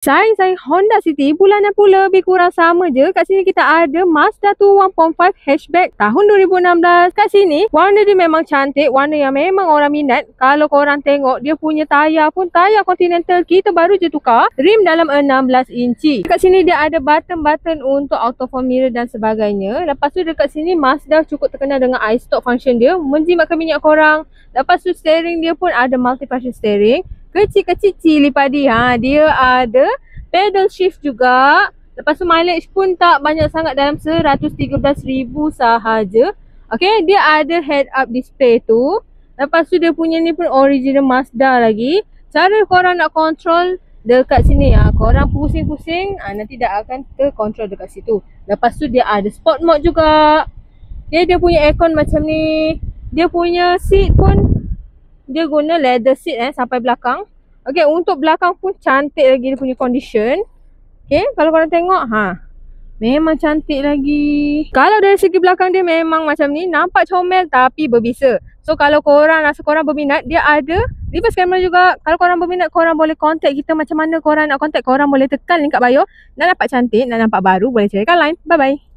Saya Honda City, bulanan pula lebih kurang sama je. Kat sini kita ada Mazda 2 1.5 hatchback tahun 2016. Kat sini warna dia memang cantik, warna yang memang orang minat. Kalau korang tengok dia punya tayar pun tayar Continental, kita baru je tukar. Rim dalam 16 inci. Kat sini dia ada button-button untuk auto fold mirror dan sebagainya. Lepas tu dekat sini Mazda cukup terkenal dengan iStop function dia, menjimatkan minyak korang. Lepas tu steering dia pun ada multi-function steering. Kecil-kecil cili padi. Dia ada pedal shift juga. Lepas tu mileage pun tak banyak sangat, dalam 113,000 sahaja. Okay, dia ada head up display tu. Lepas tu dia punya ni pun original Mazda lagi. Cara korang nak control dekat sini, korang pusing-pusing, nanti dah akan terkontrol dekat situ. Lepas tu dia ada sport mode juga. Okay, dia punya aircon macam ni. Dia punya seat pun dia guna leather seat sampai belakang. Okay, untuk belakang pun cantik lagi dia punya condition. Okay, kalau korang tengok, memang cantik lagi. Kalau dari segi belakang dia memang macam ni, nampak comel tapi berbisa. So kalau korang rasa korang berminat, dia ada reverse camera juga. Kalau korang berminat, korang boleh contact kita. Macam mana korang nak contact, korang boleh tekan link kat bio. Nak nampak cantik, nak nampak baru, boleh carikan line. Bye bye.